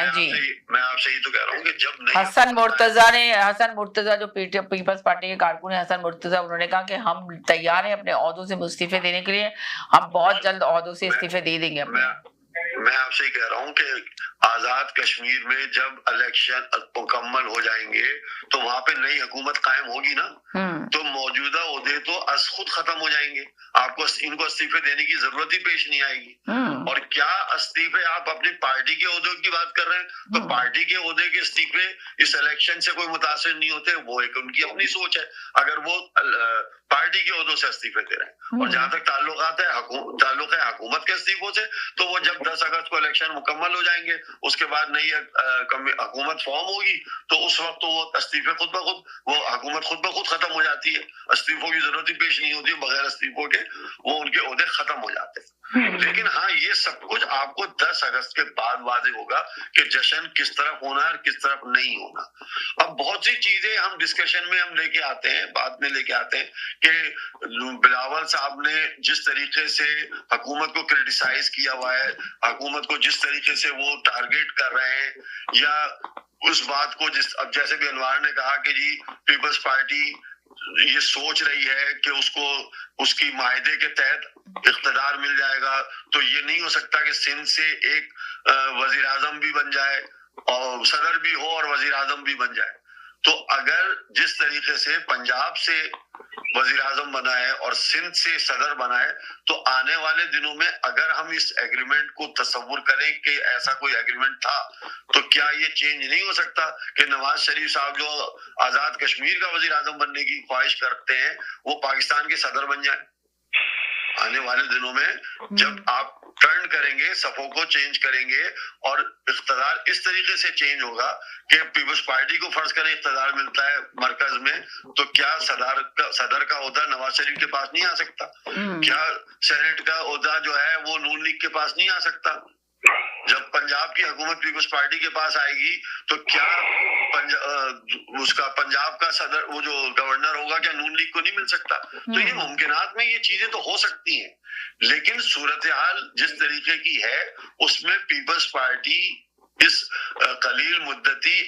ہیں. جی میں آپ سے یہ تو کہہ رہا ہوں کہ جب نہیں حسن مرتضیٰ جو پیپلز پارٹی کے کارکن ہیں حسن مرتضیٰ، انہوں نے کہا کہ ہم تیار ہیں اپنے عہدوں سے مستعفے دینے کے لیے، ہم بہت جلد عہدوں سے استعفے دے دیں گے اپنے. میں آپ سے کہہ رہا ہوں کہ آزاد کشمیر میں جب الیکشن مکمل ہو جائیں گے تو وہاں پہ نئی حکومت قائم ہوگی نا، تو موجودہ عہدے تو از خود ختم ہو جائیں گے. آپ کو ان کو استعفے دینے کی ضرورت ہی پیش نہیں آئے گی. اور کیا استعفے آپ اپنی پارٹی کے عہدوں کی بات کر رہے ہیں، تو پارٹی کے عہدے کے استعفے اس الیکشن سے کوئی متاثر نہیں ہوتے، وہ ایک ان کی اپنی سوچ ہے اگر وہ پارٹی کے عہدوں سے استعفے دے رہے ہیں. اور جہاں تک تعلق ہے حکومت کے استعفوں سے، تو وہ جب 10 اگست کو الیکشن مکمل ہو جائیں گے، اس کے بعد نئی حکومت فارم ہوگی، تو اس وقت تو وہ استعفے خود بخود، وہ حکومت خود بخود ختم ہو جاتی ہے، استعفوں کی ضرورت ہی پیش نہیں ہوتی، بغیر استعفوں کے وہ ان کے عہدے ختم ہو جاتے ہیں. لیکن ہاں یہ سب کچھ آپ کو 10 اگست کے بعد واضح ہوگا کہ جشن کس طرف ہونا ہے اور کس طرف نہیں ہونا. اب بہت سی چیزیں ہم ڈسکشن میں ہم لے کے آتے ہیں، بعد میں لے کے آتے ہیں کہ بلاول صاحب نے جس طریقے سے حکومت کو کرٹیسائز کیا ہوا ہے، حکومت کو جس طریقے سے وہ ٹارگیٹ کر رہے ہیں، یا اس بات کو اب جیسے بھی انوار نے کہا کہ جی پیپلز پارٹی یہ سوچ رہی ہے کہ اس کو اس کی معاہدے کے تحت اقتدار مل جائے گا، تو یہ نہیں ہو سکتا کہ سندھ سے ایک وزیر اعظم بھی بن جائے اور صدر بھی ہو اور وزیر اعظم بھی بن جائے. تو اگر جس طریقے سے پنجاب سے وزیر اعظم بنا ہے اور سندھ سے صدر بنا ہے، تو آنے والے دنوں میں اگر ہم اس ایگریمنٹ کو تصور کریں کہ ایسا کوئی ایگریمنٹ تھا، تو کیا یہ چینج نہیں ہو سکتا کہ نواز شریف صاحب جو آزاد کشمیر کا وزیر اعظم بننے کی خواہش کرتے ہیں، وہ پاکستان کے صدر بن جائیں؟ آنے والے دنوں میں جب آپ ٹرن کریں گے، صفوں کو چینج کریں گے اور اقتدار اس طریقے سے چینج ہوگا کہ پیپلز پارٹی کو فرض کریں اقتدار ملتا ہے مرکز میں، تو کیا صدر کا عہدہ نواز شریف کے پاس نہیں آ سکتا؟ کیا سینیٹ کا عہدہ جو ہے وہ نون لیگ کے پاس نہیں آ سکتا؟ جب پنجاب کی حکومت پیپلز پارٹی کے پاس آئے گی تو کیا اس کا پنجاب کا صدر وہ جو گورنر ہوگا کیا نون لیگ کو نہیں مل سکتا؟ تو یہ ممکنات میں یہ چیزیں تو ہو سکتی ہیں، لیکن صورتحال جس طریقے کی ہے اس میں پیپلز پارٹی اس قلیل مدتی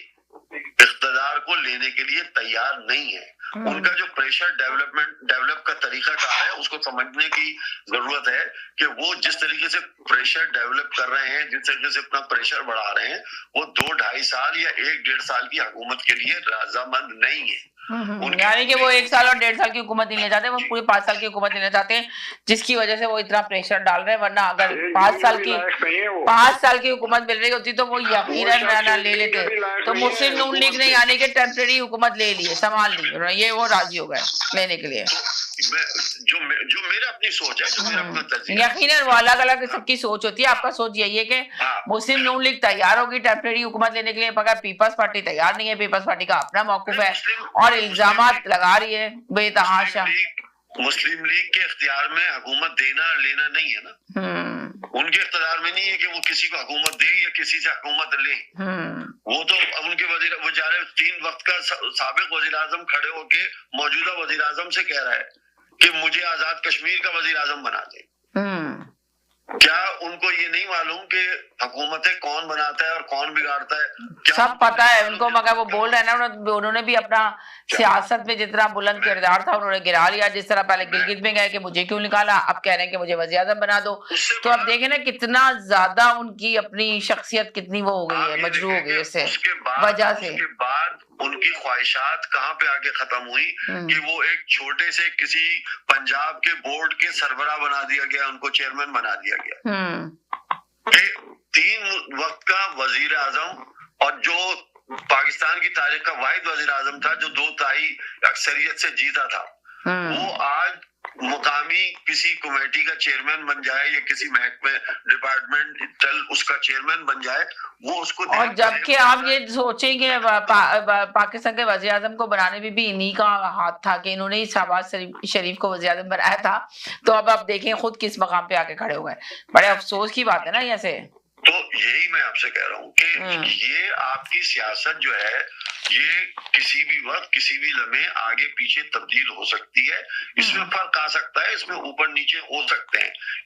اقتدار کو لینے کے لیے تیار نہیں ہے. ان کا جو پریشر ڈیولپ کا طریقہ کار ہے اس کو سمجھنے کی ضرورت ہے کہ وہ جس طریقے سے پریشر ڈیولپ کر رہے ہیں، جس طریقے سے اپنا پریشر بڑھا رہے ہیں، وہ 2-2.5 سال یا 1-1.5 سال کی حکومت کے لیے رضامند نہیں ہے. یعنی کہ وہ 1 سال اور 1.5 سال کی حکومت نہیں لینا چاہتے، وہ پورے 5 سال کی حکومت لینا چاہتے ہیں، جس کی وجہ سے وہ اتنا پریشر ڈال رہے ہیں. ورنہ اگر 5 سال کی حکومت مل رہی ہوتی تو وہ یقیناً لے لیتے. تو مسلم نون لیگ نے یعنی کہ ٹیمپریری حکومت لے لی ہے، سنبھال لی، یہ وہ راضی ہو گئے لینے کے لیے. جو میرا اپنی سوچ ہے، جو میرا اپنا تجزیہ، یقیناً وہ الگ الگ سب کی سوچ ہوتی ہے. آپ کا سوچ یہی ہے کہ مسلم نون لیگ تیار ہوگی ٹیمپریری حکومت لینے کے لیے، مگر پیپلز پارٹی تیار نہیں ہے. پیپلز پارٹی کا اپنا موقف ہے اور الزامات لگا رہی ہے بے تحاشا. مسلم لیگ کے اختیار میں حکومت دینا اور لینا نہیں ہے نا، ان کے اقتدار میں نہیں ہے کہ وہ کسی کو حکومت دے یا کسی سے حکومت لے. وہ تو ان کے وزیر 3 وقت کا سابق وزیر اعظم کھڑے ہو کے موجودہ وزیر اعظم سے کہہ رہا ہے کہ مجھے آزاد کشمیر کا وزیر اعظم بنا دے. کیا ان کو یہ نہیں معلوم کہ حکومتیں کون بناتا ہے اور کون بگاڑتا ہے؟ سب پتا ہے ان کو، مگر وہ بول رہے ہیں نا انہوں نے بھی اپنا سیاست میں جتنا بلند کردار تھا انہوں نے گرا لیا. جس طرح پہلے گلگت میں گئے کہ مجھے کیوں نکالا، اب کہہ رہے ہیں کہ مجھے وزیر اعظم بنا دو. تو اب دیکھیں نا کتنا زیادہ ان کی اپنی شخصیت کتنی وہ ہو گئی ہے، مجروح ہو گئی اس سے وجہ سے. اس کے بعد ان کی خواہشات کہاں پہ آگے ختم ہوئی کہ وہ ایک چھوٹے سے کسی پنجاب کے بورڈ کے سربراہ بنا دیا گیا، ان کو چیئرمین بنا دیا گیا. 3 وقت کا وزیر اعظم اور جو پاکستان کی تاریخ کا واحد وزیر اعظم تھا جو 2/3 اکثریت سے جیتا تھا، وہ آج مقامی کسی کمیٹی کا چیئرمین بن جائے یا کسی محکمے ڈپارٹمنٹ اس کا چیئرمین بن جائے، وہ اس کو. اور جبکہ آپ یہ سوچیں کہ پاکستان کے وزیر اعظم کو بنانے میں بھی انہی کا ہاتھ تھا کہ انہوں نے ہی شہباز شریف کو وزیر اعظم بنایا تھا. تو اب آپ دیکھیں خود کس مقام پہ آ کے کھڑے ہو گئے. بڑے افسوس کی بات ہے نا یہ سے. تو یہی میں آپ سے کہہ رہا ہوں کہ یہ آپ کی سیاست جو ہے یہ کسی بھی وقت کسی بھی لمحے آگے پیچھے تبدیل ہو سکتی ہے. اس میں فرق آ سکتا ہے، اس میں اوپر نیچے ہو سکتے ہیں،